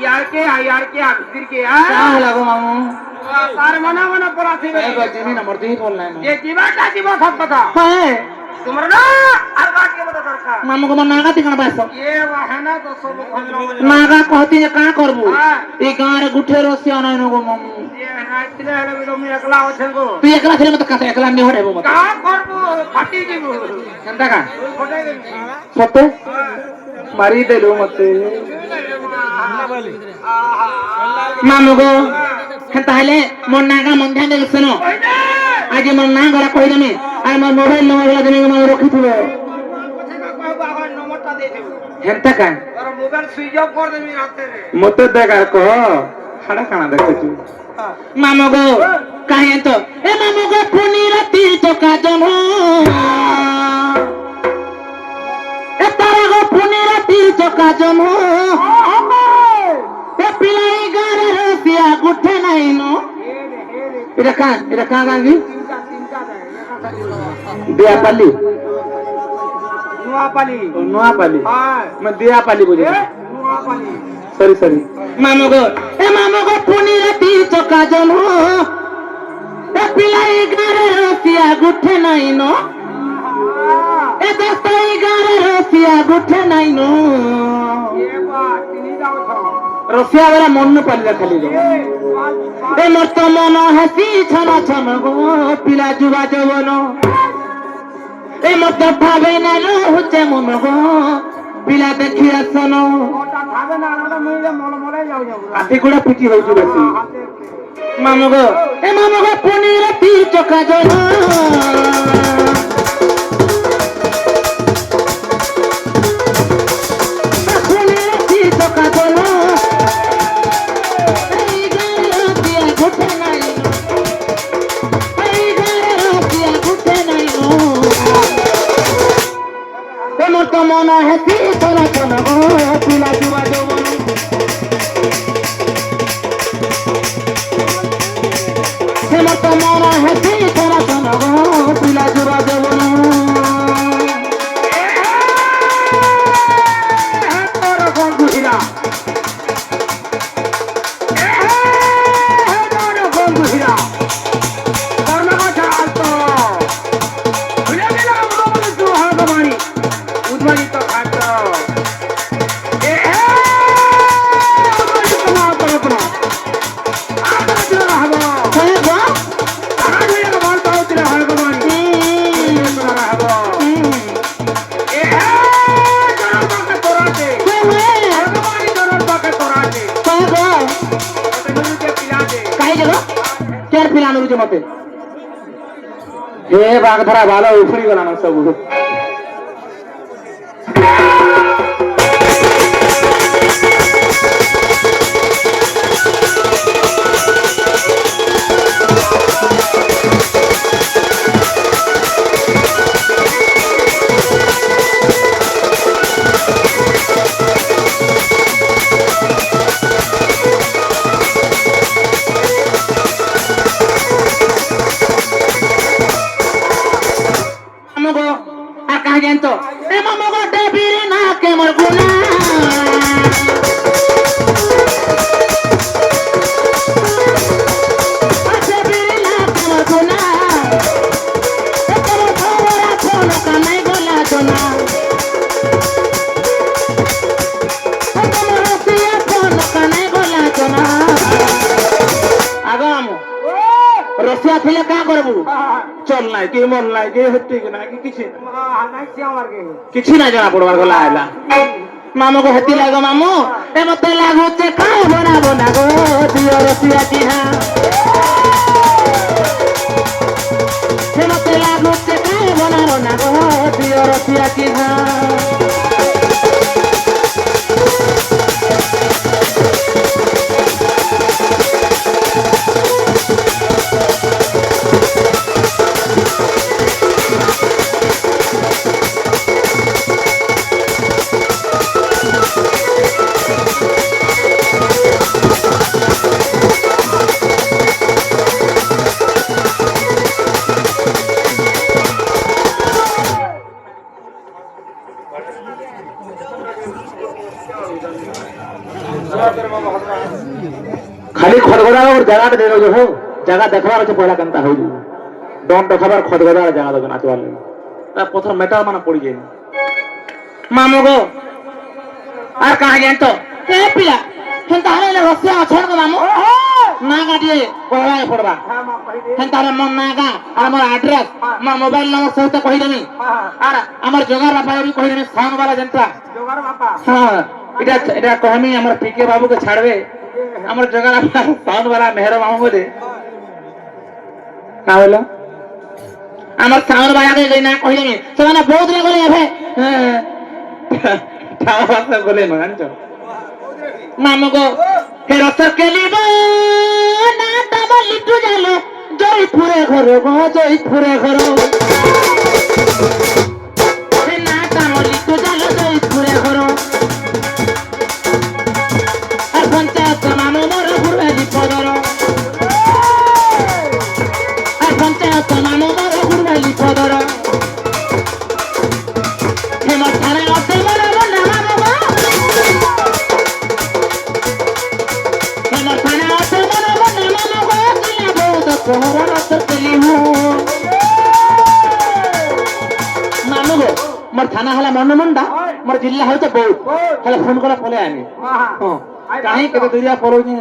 ইয়ারকে আগদিরকে क्या लगो मामू তার মনে মনে পড়াছিবে मैं गजनी नंबर दी बोल रहा যে জীবাটা জীব সব কথা है তোমার না আর বাকি কথা দরকার मामू को नागा तिकना पासो এ বাহানা তো সব খজল नागा कहती है का करबू ई गांव रे गुठे रोसी आना नो गो मामू এ নাইতলে হলে বিলমি একলা আছে গো तू एकला खेले मत कहते एकला नहीं हड़े मत কা করব ফাটি দিব केनता का ফটাই দেবি सत्ते मारी देलू मते मामू गो ताहले मोर नागा मन ध्यान दे सुनो आज मोर ना गला कहि देमी आ मोर मोबाइल नंबर गला देमी मामू रखी थिबो নম্বরটা দিয়ে দেব हेंता का আর মোবাইল সুইচ অফ করে দেবি রাতে রে मते देगा को खड़ा खाना देखो तू मामू गो काहे तो ए मामू गो पुनी राती तो का जन ए तारा गो पुनी राती तो का जन ए पिलाई गारे रसिया गुठे नाही नो इरा का गांगी दिया पाली नुआपाली मैं दिया पाली बुझे सॉरी मामू गो पुनी राती तो का जन ए पिलाई गारे रसिया गुठे नाही नो ए दस्ताई गारे रसिया गुठे नाही नो रसिया वाला मन न पल्ला खाली गो ए मत मन हसी छना छन गो पिला जुवा जवनो ए मत भावे ना लो हुचे मन गो पिला देखि आसनो आते गुड़ा पिटी होइछु बेसी मामू गो पुनी राती चका जन मन हेती थोड़ा थोड़ा गो पिला जुवा जवन मत मन हेती थोड़ा थोड़ा गो पिला जुवा जवन তোর কোন বুঝিলা তোর কোন বুঝিলা কর্ম কথা আলতো ভুলে গেলাম বলে তো হগমানি উদ্ভাবিত খাদ্য मते हे बागधरा भालो उफरी गला न सब तो ए मामू गो डेबिरे ना के मोर गुना डेबिरे ना के मोर गुना ए तेरे भवरा फोन का नहीं गोला जोना ए तेरे रसिया फोन का नहीं गोला जोना आगो मामू रसिया थिले का करबू चल নাই কি মন নাই কি হতে কি না কি কিছু কিছু না জানা পড়বার গলা আইলা মামু গো হতি লাগো মামু এ মতে লাগুছে কাই বনাবো না গো দিও রসিয়া জিহা এ মতে লাগুছে কাই বনাবো না গো দিও রসিয়া জিহা খালি খড়গড়া জায়গাটা দেবে হো জায়গা দেখবার আছে পয়লা কেনতা হইল ডন দেখাবার খড়গড়া জায়গা দেবে নাচবার লাগে তা প্রথম মেটার মানে পড়ি যায় মামু গো আর কাহা জানতো এ পিলা হেন তাহলে রসিয়া অছন গো মামু না গাটিয়ে কহবাই পড়বা হেন তাহলে মন না গা আর আমার আড্রেস আমার মোবাইল নম্বর সহিত কহি দেমি আর আমার জোগাড় বাপা এরি কহি দেমি সাউন্ড वाला জনতা জোগাড় বাপা হ্যাঁ এটা কহমি আমার পিকে বাবুকে ছাড়বে আমার জোগাড় বাপা সাউন্ড वाला মেহর মামু বলে কা হলো আমার সাউন্ড वाला কে না কহি দেমি সেনা বহুত দিন গলে এবে ঠাও ভাষা বলে না জানছো মামু গো হে রস কেলিব না তাবা লিটু জালো জয়পুরে ঘর গো জয়পুরে ঘর হে না তাবা লিটু জালো জয়পুরে ঘর আর পঞ্চায়েত মামু মোর ঘুরবালি পদর আর পঞ্চায়েত মামু মোর ঘুরবালি পদর হে মোর থানা অতে মোর মনা মামু গো হে মোর থানা অতে মোর মনা মামু গো দিলা বহুত কোহরা রত কলিমু মামু গো মোর থানা হলা মনমুন্ডা মোর জিল্লা হইতো বহুত হেলে ফোন করে পলে আনি হ্যাঁ কাহি কেতে দুরিয়া পড়ুনি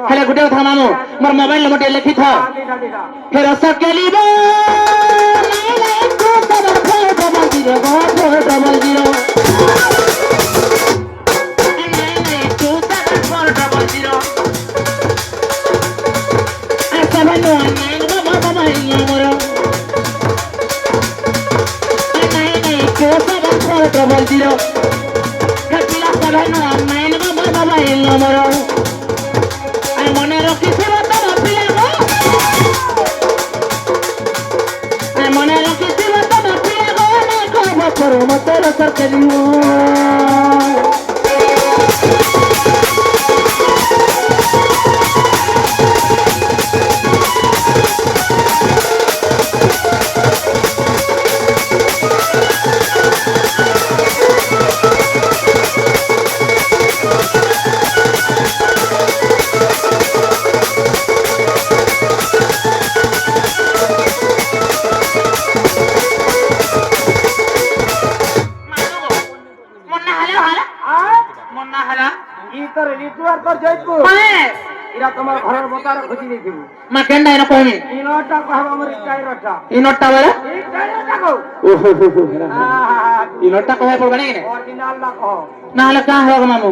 হেলে গুটে কথা মামু মোর মোবাইল নম্বর লিখি থ হে রস কেলিব নাই নাই তো সব ডবল জিরো ডবল জিরো নাই নাই তো সব ডবল জিরো আর সেভেন ওয়ান নাইন বাবা ইয়া মোর নাই নাই তো সব ডবল জিরো কাটিলা সেভেন ওয়ান নাইন বাবা ইয়া মোর আই মনে রাখিছিস তো পিলা গো আই মনে রাখিছিস তো পিলা গো না কব করো মত রস কেলিও তোর লিটু আর তোর জয়পুর এরা তোমার ঘরের বোতার খুঁজি দেখিব মা কেন্ডা এনে কইনি ইনোটা কহব আমার টাইরটা ইনোটা বলে এই টাইরটা কও ওহো ইনোটা কহে পড়বে না অরিজিনাল না কও না হলে কা হবে মামু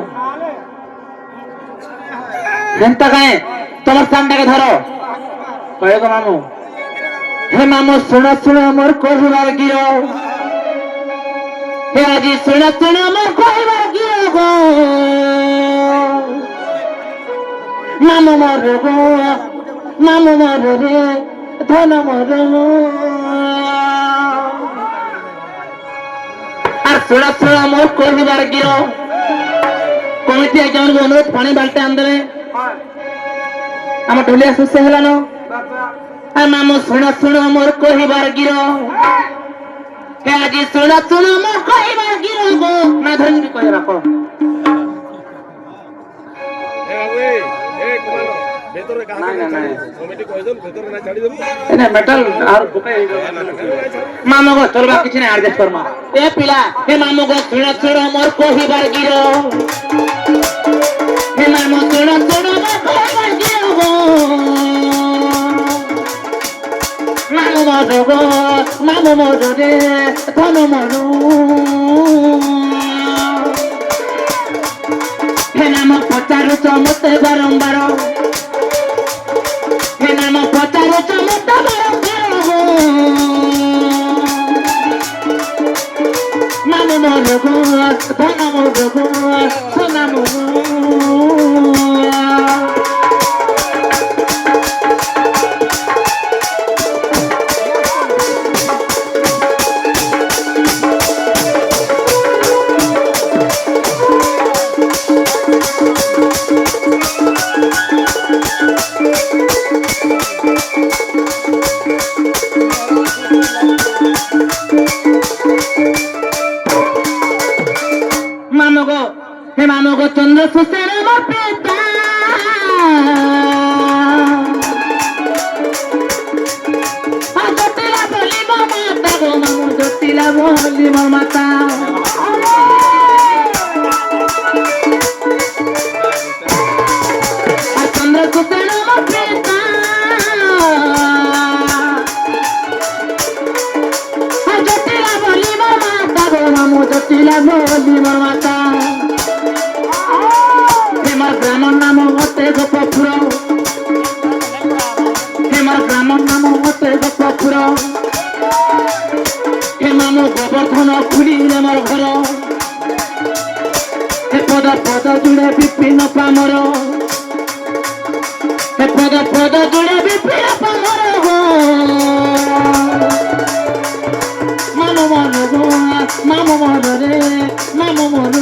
জনতা কায়ে তোমার সামনেকে ধরো কয়ে গো মামু হে মামু শুনো শুনো মোর কহিবার গিরো হে আজি শুনো শুনো মোর কহিবার গিরো গো মামু মোর গো মামু মোর রে ধন মোর আর শুনো শুনো মোর কহিবার গিরো কমিটি একজন অনুরোধ পানি বালতে আনদেবে আমার ঢুলিয়া সুস্থ হেলানো আর মামু শুনো শুনো মোর কহিবার গিরো হে আজি শুনো শুনো মোর কহিবার গিরো গো না ধরি কহে রাখো মামু গো তোর কিছু না অ্যাডজাস্ট করমা এ পিলা হে মামু গো শুনো শুনো মোর কহিবার গিরো হে মামু শুনো শুনো মোর কহিবার গিরো গো মামু মোর গো মামু মোর রে ধন মোর হে নাম পচারু চমতে বারম্বার হে নাম পচারু চমতে বারম্বার গো মামু মোর গো ধন মোর গো সোনা মোর পিতা জটিলা বলি মোর মাতা গো মামু জটিলা বলি মোর মাতা আর চন্দ্রগুপ্তের মোর পিতা জটিলা বলি মোর মাতা গো মামু জটিলা বলি মোর মাতা হেমার গ্রামের নাম হতে গোপপুর হেমার গ্রামের নাম হতে গোপপুর হে মামু গোবর্ধন খুলিলে মোর ঘর হে পদ পদ জুড়ে বিপিন পামর হে পদ পদ জুড়ে বিপিন পামর মামু মন গো মামু মন রে মামু মন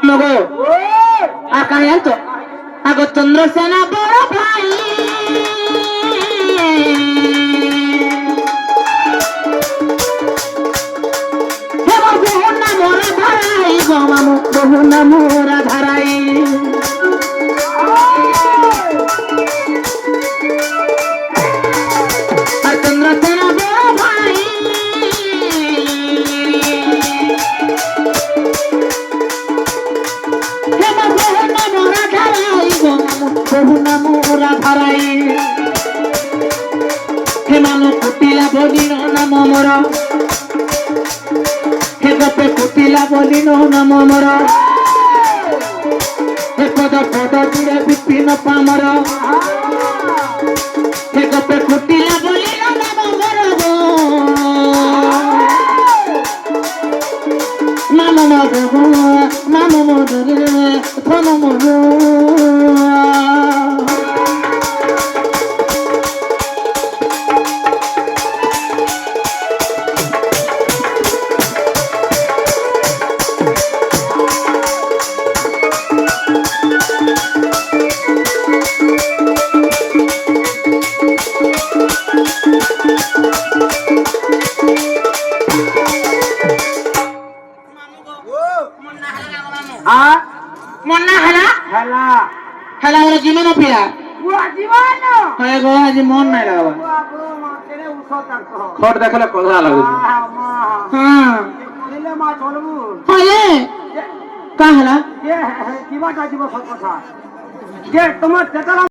মগো আর কানে আনতো আগো চন্দ্রসেনা বড় ভাই হে বহু না মোরা ধারাই গো মামু বহু না মোরা ধারাই আর চন্দ্রসেনা বড় ভাই বহু না মোরা ধারাই হে মানু কুটিলা বলিল নাম মোর হে গপে কুটিলা বলিল নাম মোর হে পদ পদ জুড়ে বিপিন পামর হে গপে কুটিলা বলিল নাম মোর নাম মোর নাম মোর রে ধন মোর মন্না হেলা হেলা হেলা ওরা জীবন পিলা বুয়া জীবন হয়ে গো আজ মন নাই লাগাবা বাবু মাতেরে উঠো তাকো খট দেখলে কথা লাগুছে মা হ্যাঁ বলিলে মা চলবু হয়ে কা হেলা কে কিবাটা জীব সব কথা কে তোমার চেতনা